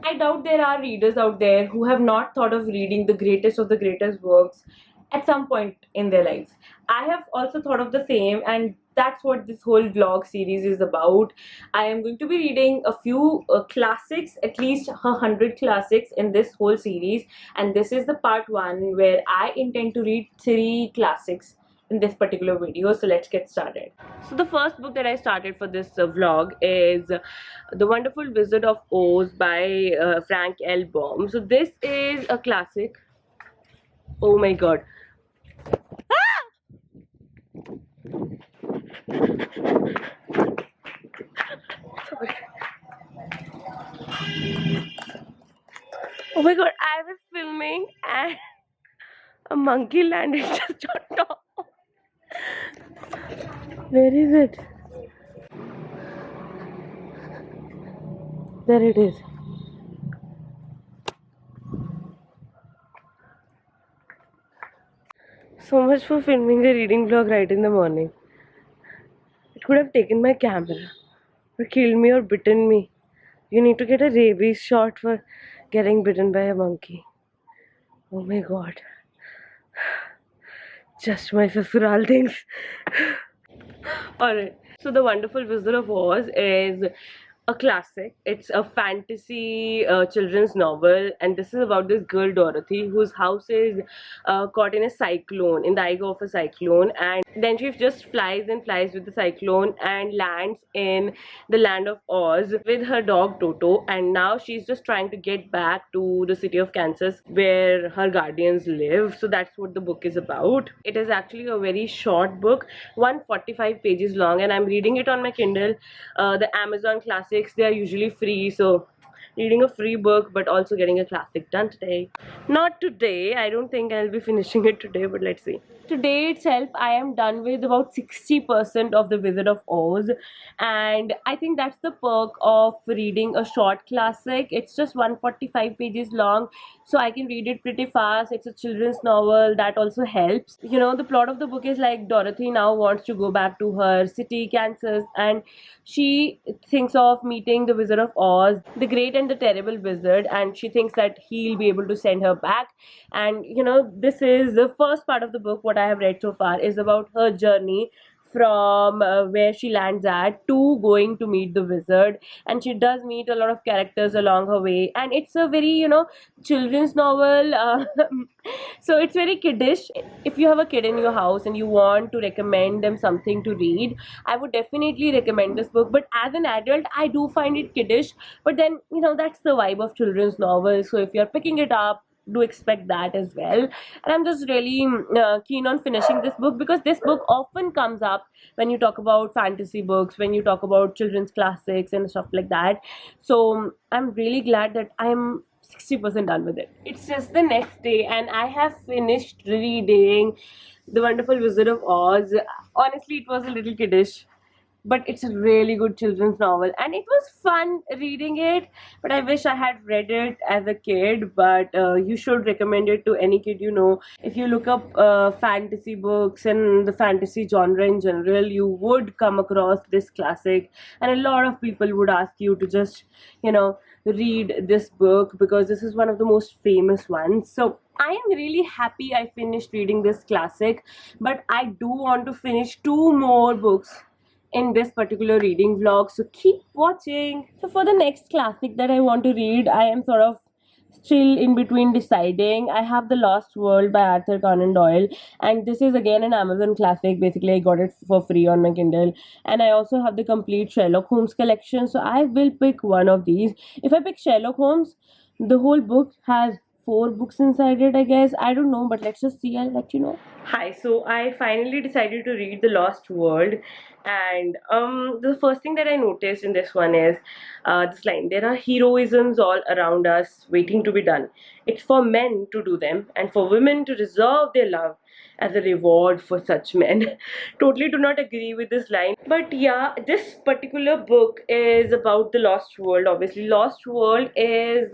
I doubt there are readers out there who have not thought of reading the greatest of the greatest works at some point in their lives. I have also thought of the same, and that's what this whole vlog series is about. I am going to be reading a few classics, at least 100 classics in this whole series, and this is the part one where I intend to read 3 classics in this particular video. So let's get started. So the first book that I started for this vlog is The Wonderful Wizard of Oz by Frank L. Baum. So this is a classic. Oh my god. Oh my god, I was filming and a monkey landed just on top. Where is it? There it is. So much for filming a reading vlog right in the morning. It could have taken my camera or killed me or bitten me. You need to get a rabies shot for getting bitten by a monkey. Oh my god. Just my sasural things. Alright. So The Wonderful Wizard of Oz is a classic. It's a fantasy children's novel, and this is about this girl Dorothy whose house is caught in a cyclone, in the eye of a cyclone, and then she just flies and flies with the cyclone and lands in the land of Oz with her dog Toto, and now she's just trying to get back to the city of Kansas where her guardians live. So that's what the book is about. It is actually a very short book, 145 pages long, and I'm reading it on my Kindle. The Amazon classics, they are usually free, so reading a free book but also getting a classic done today. Not today, I don't think I'll be finishing it today, but let's see. Today itself I am done with about 60% of The Wizard of Oz, and I think that's the perk of reading a short classic. It's just 145 pages long, so I can read it pretty fast. It's a children's novel, that also helps. You know, the plot of the book is like Dorothy now wants to go back to her city, Kansas, and she thinks of meeting the Wizard of Oz, the great and the terrible wizard, and she thinks that he'll be able to send her back. And you know, this is the first part of the book. What I have read so far is about her journey from where she lands at to going to meet the wizard, and she does meet a lot of characters along her way, and it's a very, you know, children's novel. So it's very kiddish. If you have a kid in your house and you want to recommend them something to read, I would definitely recommend this book. But as an adult, I do find it kiddish, but then, you know, that's the vibe of children's novels, so if you're picking it up, do expect that as well. And I'm just really keen on finishing this book, because this book often comes up when you talk about fantasy books, when you talk about children's classics and stuff like that. So I'm really glad that I'm 60% done with it. It's just the next day and I have finished reading The Wonderful Wizard of Oz. Honestly, it was a little kiddish, but it's a really good children's novel, and it was fun reading it. But I wish I had read it as a kid. But you should recommend it to any kid you know. If you look up fantasy books and the fantasy genre in general, you would come across this classic, and a lot of people would ask you to just, you know, read this book because this is one of the most famous ones. So I am really happy I finished reading this classic, but I do want to finish 2 more books in this particular reading vlog, so keep watching. So for the next classic that I want to read, I am sort of still in between deciding. I have The Lost World by Arthur Conan Doyle, and this is again an Amazon classic. Basically I got it for free on my Kindle, and I also have the complete Sherlock Holmes collection, so I will pick one of these. If I pick Sherlock Holmes, the whole book has 4 books inside it, I guess. I don't know, but let's just see. I'll let you know. Hi, so I finally decided to read The Lost World, and the first thing that I noticed in this one is this line: there are heroisms all around us waiting to be done. It's for men to do them and for women to reserve their love as a reward for such men. Totally do not agree with this line, but yeah, this particular book is about the Lost World. Obviously, Lost World is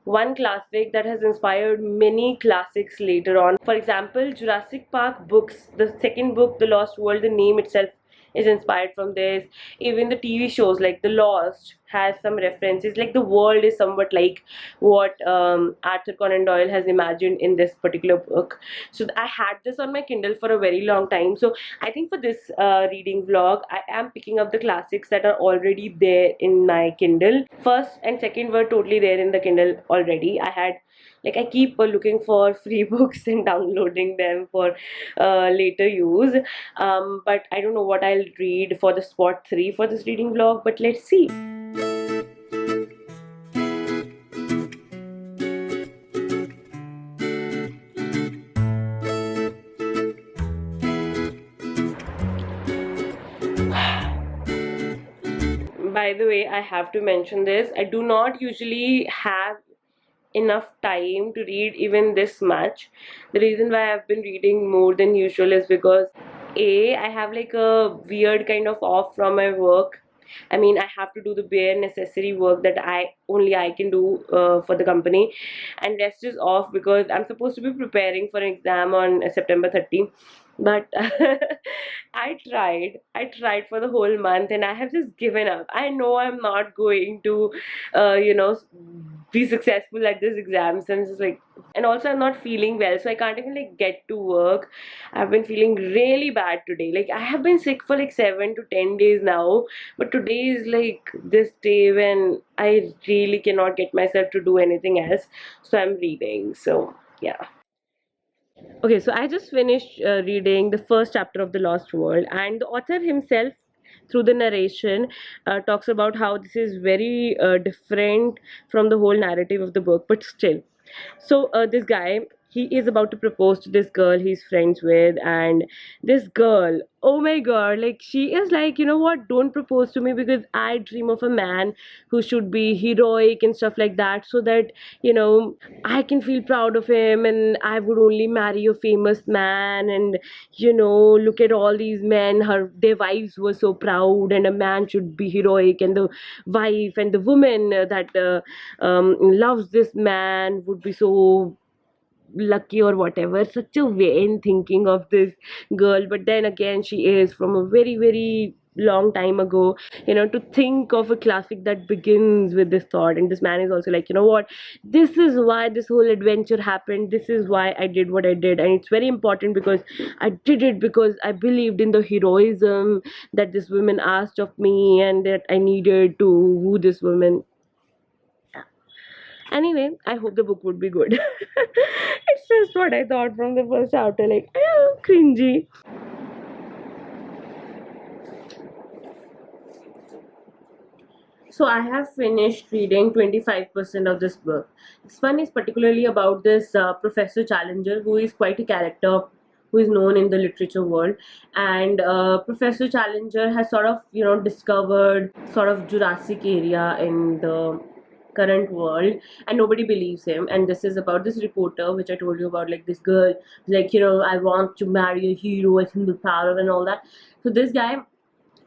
one classic that has inspired many classics later on. For example, Jurassic Park books, the second book, The Lost World, the name itself is inspired from this. Even the TV shows like The Lost has some references, like the world is somewhat like what Arthur Conan Doyle has imagined in this particular book. So I had this on my Kindle for a very long time. So I think for this reading vlog, I am picking up the classics that are already there in my Kindle. First and second were totally there in the Kindle already. I keep looking for free books and downloading them for later use. But I don't know what I'll read for the spot 3 for this reading vlog, but let's see. By the way, I have to mention this. I do not usually have enough time to read even this much. The reason why I've been reading more than usual is because I have like a weird kind of off from my work. I mean, I have to do the bare necessary work that I can do for the company, and rest is off because I'm supposed to be preparing for an exam on September 30th. But I tried for the whole month, and I have just given up. I know I'm not going to, you know, be successful at this exam, since it's like, and also I'm not feeling well, so I can't even like get to work. I've been feeling really bad today. Like I have been sick for like 7 to 10 days now, but today is like this day when I really cannot get myself to do anything else. So I'm reading. So yeah. Okay, so I just finished reading the first chapter of The Lost World, and the author himself, through the narration, talks about how this is very different from the whole narrative of the book, but still. So this guy, he is about to propose to this girl he's friends with, and this girl, oh my god, like she is like, you know what, don't propose to me because I dream of a man who should be heroic and stuff like that, so that, you know, I can feel proud of him, and I would only marry a famous man. And you know, look at all these men, their wives were so proud, and a man should be heroic, and the wife and the woman that loves this man would be so lucky or whatever. Such a vain thinking of this girl, but then again, she is from a very very long time ago, you know, to think of a classic that begins with this thought. And this man is also like, you know what, this is why this whole adventure happened, this is why I did what I did, and it's very important because I did it because I believed in the heroism that this woman asked of me, and that I needed to woo this woman. Anyway, I hope the book would be good. It's just what I thought from the first chapter, like, cringy. So I have finished reading 25% of this book. This one is particularly about this Professor Challenger, who is quite a character who is known in the literature world. And Professor Challenger has sort of, you know, discovered sort of Jurassic area in the current world, and nobody believes him. And this is about this reporter which I told you about, like this girl, like, you know, I want to marry a hero, I can be proud of, and all that. So this guy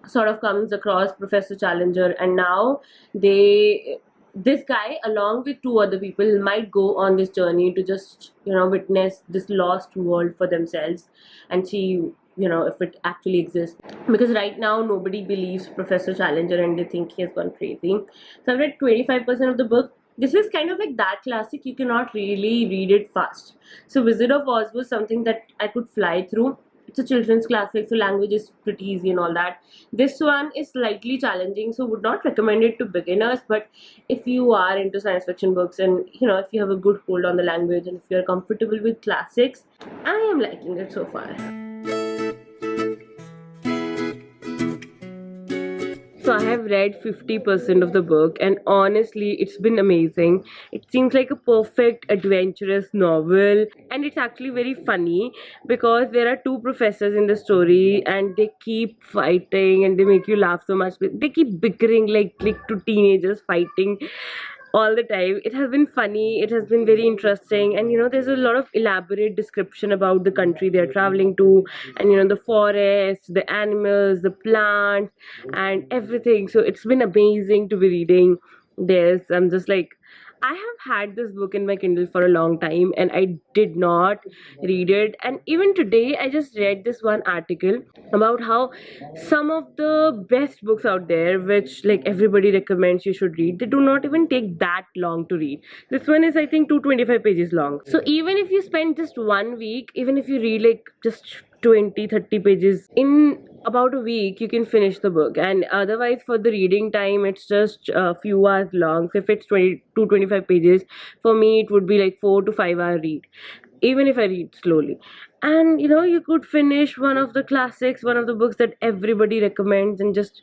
sort of comes across Professor Challenger, and now this guy along with two other people might go on this journey to just, you know, witness this lost world for themselves and see, you know, if it actually exists, because right now nobody believes Professor Challenger and they think he has gone crazy. So I've read 25% of the book. This is kind of like that classic, you cannot really read it fast. So Wizard of Oz was something that I could fly through. It's a children's classic, so language is pretty easy and all that. This one is slightly challenging, so would not recommend it to beginners. But if you are into science fiction books, and you know, if you have a good hold on the language, and if you're comfortable with classics, I am liking it so far. So I have read 50% of the book, and honestly, it's been amazing. It seems like a perfect adventurous novel, and it's actually very funny because there are two professors in the story, and they keep fighting, and they make you laugh so much. They keep bickering like two teenagers fighting all the time. It has been funny, it has been very interesting, and you know, there's a lot of elaborate description about the country they're traveling to, and you know, the forest, the animals, the plants, and everything. So it's been amazing to be reading this. I'm just like, I have had this book in my Kindle for a long time and I did not read it. And even today, I just read this one article about how some of the best books out there, which like everybody recommends you should read, they do not even take that long to read. This one is, I think, 225 pages long. So even if you spend just 1 week, even if you read like just 20-30 pages in about a week, you can finish the book. And otherwise, for the reading time, it's just a few hours long. So if it's 20 to 25 pages, for me it would be like 4 to 5 hour read, even if I read slowly. And you could finish one of the classics, one of the books that everybody recommends, and just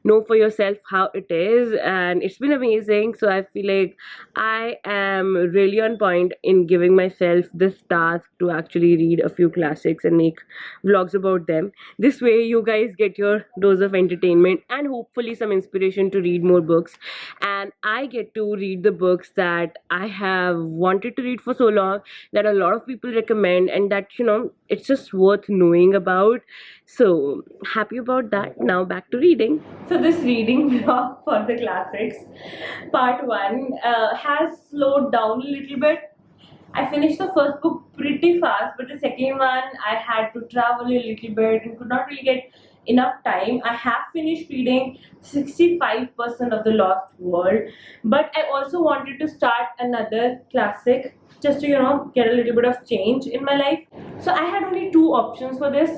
know for yourself how it is. And it's been amazing. So I feel like I am really on point in giving myself this task to actually read a few classics and make vlogs about them. This way you guys get your dose of entertainment and hopefully some inspiration to read more books, and I get to read the books that I have wanted to read for so long, that a lot of people recommend, and that it's just worth knowing about. So happy about that. Now back to reading. So this reading vlog for the classics part 1 has slowed down a little bit. I finished the first book pretty fast, but the second one I had to travel a little bit and could not really get enough time. I have finished reading 65% of The Lost World, but I also wanted to start another classic just to get a little bit of change in my life. So I had only two options for this.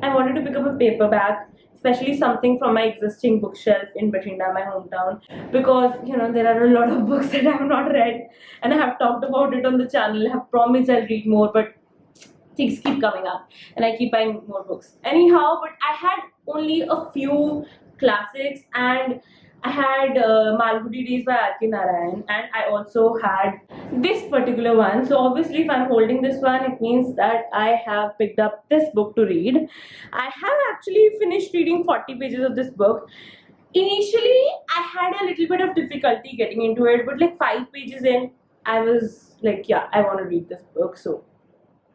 I wanted to pick up a paperback, especially something from my existing bookshelf in Bathinda, my hometown, because there are a lot of books that I have not read, and I have talked about it on the channel. I have promised I'll read more, but things keep coming up and I keep buying more books anyhow. But I had only a few classics, and I had Malgudi Days by R.K. Narayan, and I also had this particular one. So obviously if I'm holding this one, it means that I have picked up this book to read. I have actually finished reading 40 pages of this book. Initially I had a little bit of difficulty getting into it, but like 5 pages in, I was like, yeah, I want to read this book. So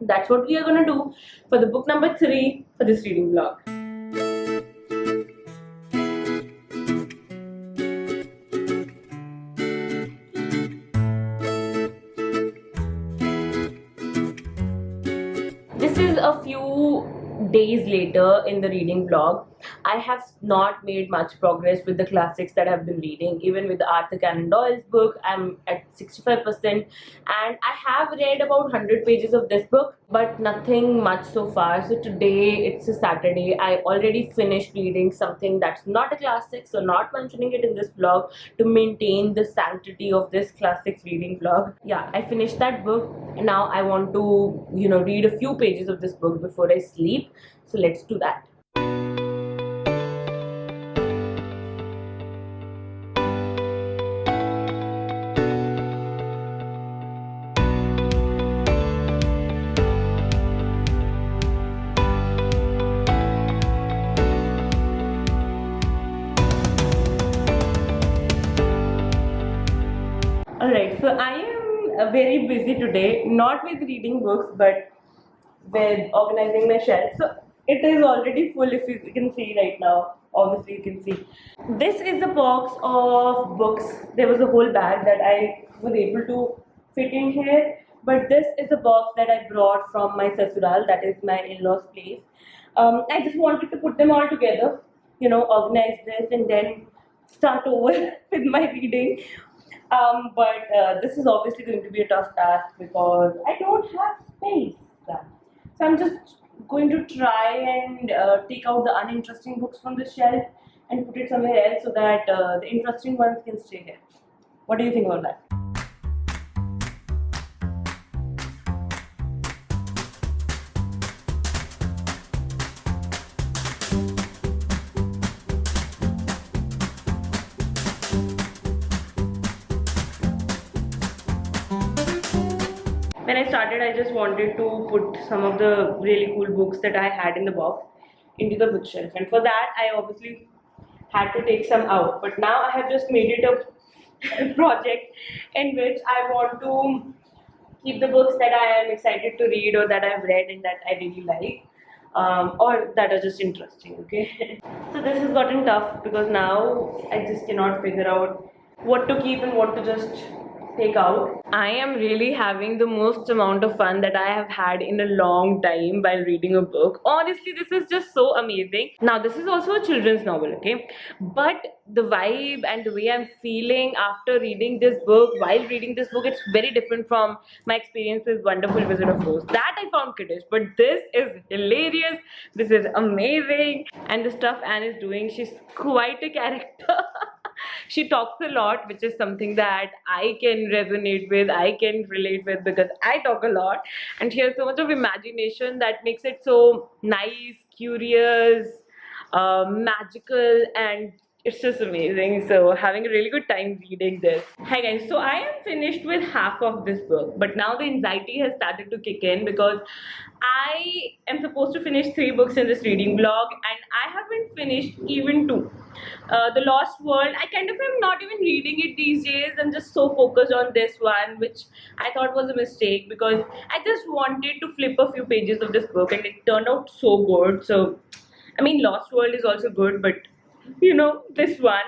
that's what we are gonna do for the book number 3 for this reading vlog. This is a few days later in the reading vlog. I have not made much progress with the classics that I've been reading. Even with Arthur Conan Doyle's book, I'm at 65%, and I have read about 100 pages of this book, but nothing much so far. So today, it's a Saturday, I already finished reading something that's not a classic, so not mentioning it in this vlog to maintain the sanctity of this classics reading vlog. Yeah, I finished that book, and now I want to read a few pages of this book before I sleep. So let's do that. Alright, so I am very busy today, not with reading books, but with organizing my shelf. So it is already full, if you can see right now. Obviously you can see. This is the box of books. There was a whole bag that I was able to fit in here. But this is a box that I brought from my sasural, that is my in-laws place. I just wanted to put them all together, organize this and then start over with my reading. But this is obviously going to be a tough task because I don't have space. So I'm just going to try and take out the uninteresting books from the shelf and put it somewhere else so that the interesting ones can stay here. What do you think about that? When I started, I just wanted to put some of the really cool books that I had in the box into the bookshelf, and for that I obviously had to take some out. But now I have just made it a project in which I want to keep the books that I am excited to read or that I've read and that I really like, or that are just interesting. Okay. So this has gotten tough because now I just cannot figure out what to keep and what to just take out. I am really having the most amount of fun that I have had in a long time while reading a book. Honestly, this is just so amazing. Now, this is also a children's novel, okay? But the vibe and the way I'm feeling after reading this book, while reading this book, it's very different from my experience with Wonderful Wizard of Oz. That I found kiddish, but this is hilarious. This is amazing. And the stuff Anne is doing, she's quite a character. She talks a lot, which is something that I can resonate with, I can relate with, because I talk a lot, and she has so much of imagination that makes it so nice, curious, magical, and it's just amazing. So having a really good time reading this. Hi guys, so I am finished with half of this book, but now the anxiety has started to kick in because I am supposed to finish 3 books in this reading blog, and I haven't finished even 2. The Lost World, I kind of am not even reading it these days. I'm just so focused on this one, which I thought was a mistake because I just wanted to flip a few pages of this book and it turned out so good. So, I mean, Lost World is also good, but you know, this one.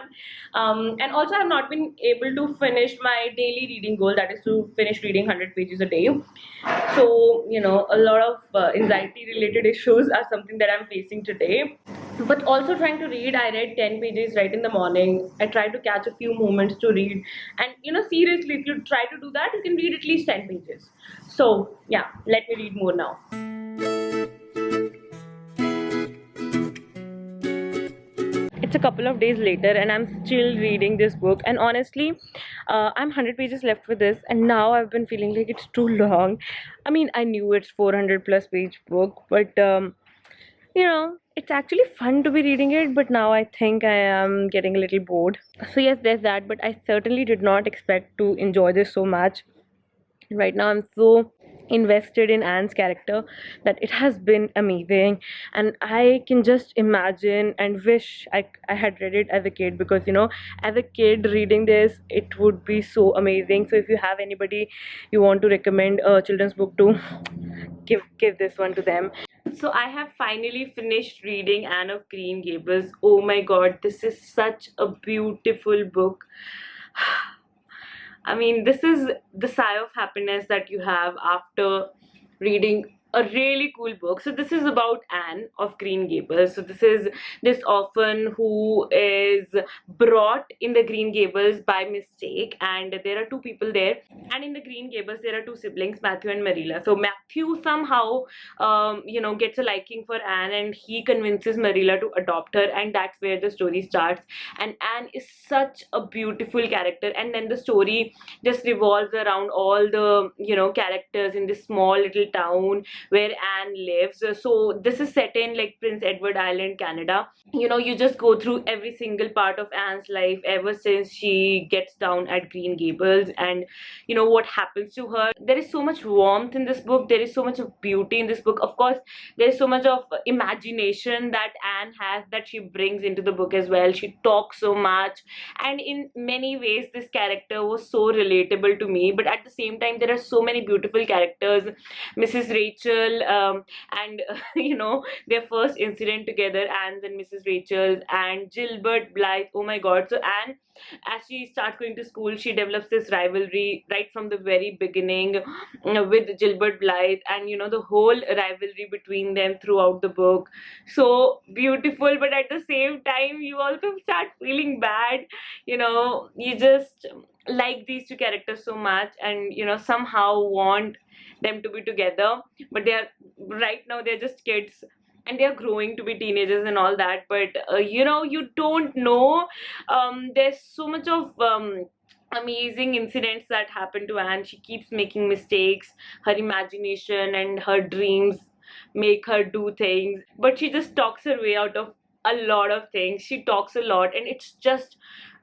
And also, I have not been able to finish my daily reading goal, that is to finish reading 100 pages a day. So, you know, a lot of anxiety related issues are something that I'm facing today. But also trying to read, I read 10 pages right in the morning. I tried to catch a few moments to read, and you know, seriously, if you try to do that, you can read at least 10 pages. So yeah, let me read more now. It's a couple of days later and I'm still reading this book, and honestly, I'm 100 pages left with this, and now I've been feeling like it's too long. I mean, I knew it's 400 plus page book, but you know, it's actually fun to be reading it, but now I think I am getting a little bored. So yes, there's that, but I certainly did not expect to enjoy this so much. Right now I'm so invested in Anne's character that it has been amazing, and I can just imagine and wish I had read it as a kid, because you know, as a kid reading this, it would be so amazing. So if you have anybody you want to recommend a children's book to, give this one to them. So I have finally finished reading Anne of Green Gables. Oh my god, this is such a beautiful book. I mean, this is the sigh of happiness that you have after reading a really cool book. So this is about Anne of Green Gables. So this is this orphan who is brought in the Green Gables by mistake, and there are 2 people there. And in the Green Gables there are 2 siblings, Matthew and Marilla. So Matthew somehow you know, gets a liking for Anne, and he convinces Marilla to adopt her, and that's where the story starts. And Anne is such a beautiful character, and then the story just revolves around all the, you know, characters in this small little town where Anne lives. So this is set in like Prince Edward Island, Canada. You know, you just go through every single part of Anne's life ever since she gets down at Green Gables, and you know what happens to her. There is so much warmth in this book, there is so much of beauty in this book. Of course, there is so much of imagination that Anne has, that she brings into the book as well. She talks so much, and in many ways this character was so relatable to me. But at the same time, there are so many beautiful characters. Mrs. Rachel, and you know, their first incident together, Anne's and Mrs. Rachel's, and Gilbert Blythe. Oh my god. So Anne, as she starts going to school, she develops this rivalry right from the very beginning with Gilbert Blythe, and you know, the whole rivalry between them throughout the book. So beautiful, but at the same time you also start feeling bad. You know, you just like these 2 characters so much, and you know, somehow want them to be together, but they are, right now they're just kids, and they're growing to be teenagers and all that. But you know, you don't know. There's so much of amazing incidents that happen to Anne. She keeps making mistakes. Her imagination and her dreams make her do things, but she just talks her way out of a lot of things. She talks a lot, and it's just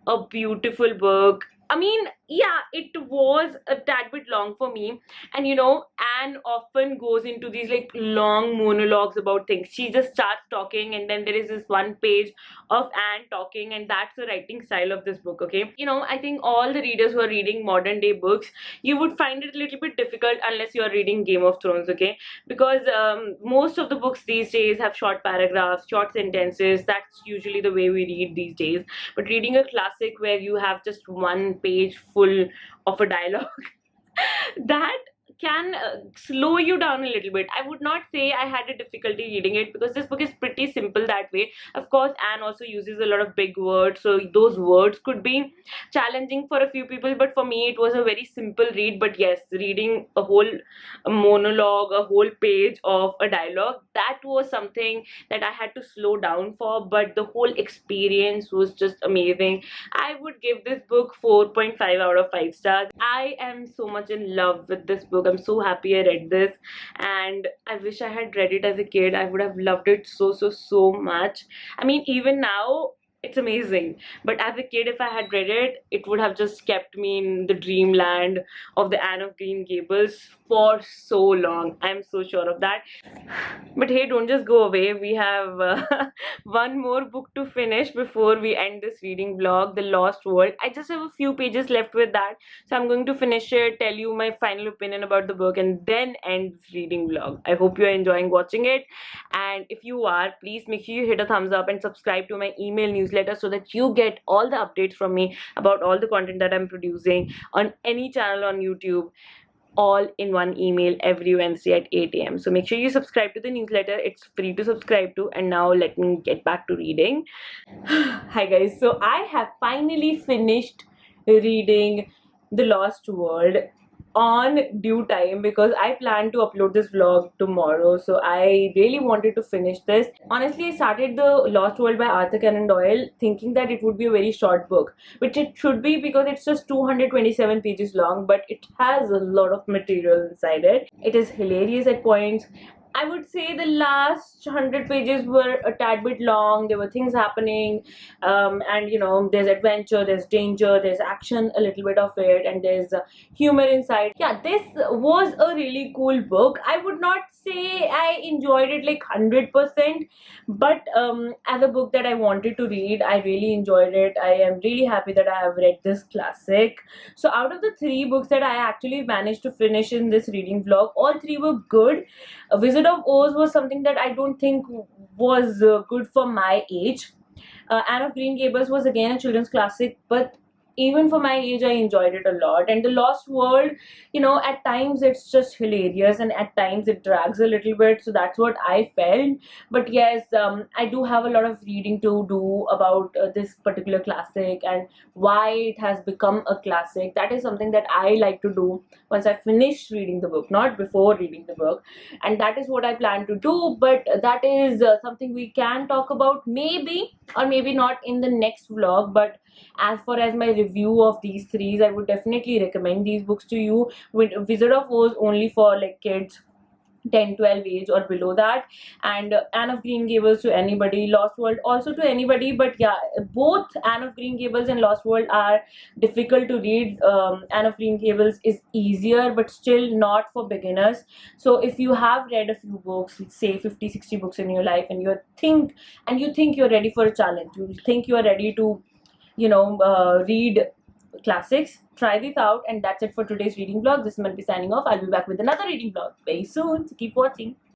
a beautiful book. I mean, yeah, it was a tad bit long for me. And you know, Anne often goes into these like long monologues about things. She just starts talking, and then there is this one page of Anne talking, and that's the writing style of this book, okay? You know, I think all the readers who are reading modern day books, you would find it a little bit difficult unless you are reading Game of Thrones, okay? Because most of the books these days have short paragraphs, short sentences. That's usually the way we read these days. But reading a classic where you have just one page full of a dialogue that can slow you down a little bit. I would not say I had a difficulty reading it, because this book is pretty simple that way. Of course, Anne also uses a lot of big words, so those words could be challenging for a few people, but for me it was a very simple read. But yes, reading a whole monologue, a whole page of a dialogue, that was something that I had to slow down for, but the whole experience was just amazing. I would give this book 4.5 out of 5 stars. I am so much in love with this book. I'm so happy I read this, and I wish I had read it as a kid. I would have loved it so much. I mean, even now it's amazing, but as a kid, if I had read it, it would have just kept me in the dreamland of the Anne of Green Gables for so long. I'm so sure of that. But hey, don't just go away. We have one more book to finish before we end this reading vlog, The Lost World. I just have a few pages left with that, so I'm going to finish it, tell you my final opinion about the book, and then end this reading vlog. I hope you're enjoying watching it, and if you are, please make sure you hit a thumbs up and subscribe to my email newsletter so that you get all the updates from me about all the content that I'm producing on any channel on YouTube, all in one email every Wednesday at 8 a.m. So make sure you subscribe to the newsletter. It's free to subscribe to. And now let me get back to reading. Hi guys, so I have finally finished reading The Lost World on due time, because I plan to upload this vlog tomorrow, so I really wanted to finish this. Honestly, I started The Lost World by Arthur Conan Doyle thinking that it would be a very short book, which it should be because it's just 227 pages long, but it has a lot of material inside it. It is hilarious at points. I would say the last 100 pages were a tad bit long. There were things happening, and you know, there's adventure, there's danger, there's action, a little bit of it, and there's humor inside. Yeah, this was a really cool book. I would not say I enjoyed it like 100%, but as a book that I wanted to read, I really enjoyed it. I am really happy that I have read this classic. So out of the 3 books that I actually managed to finish in this reading vlog, all 3 were good. Wizard of Oz was something that I don't think was good for my age. Anne of Green Gables was again a children's classic, but even for my age I enjoyed it a lot. And The Lost World, you know, at times it's just hilarious and at times it drags a little bit, so that's what I felt. But yes, I do have a lot of reading to do about this particular classic and why it has become a classic. That is something that I like to do once I finish reading the book, not before reading the book, and that is what I plan to do. But that is something we can talk about maybe or maybe not in the next vlog. But as far as my review of these 3s, I would definitely recommend these books to you. With Wizard of Oz only for like kids 10-12 age or below that, and Anne of Green Gables to anybody, Lost World also to anybody. But yeah, both Anne of Green Gables and Lost World are difficult to read. Anne of Green Gables is easier, but still not for beginners. So if you have read a few books, say 50-60 books in your life, and you think you're ready for a challenge, you think you are ready to, you know, read classics, try this out. And that's it for today's reading vlog. This is Manpi signing off. I'll be back with another reading vlog very soon, so keep watching.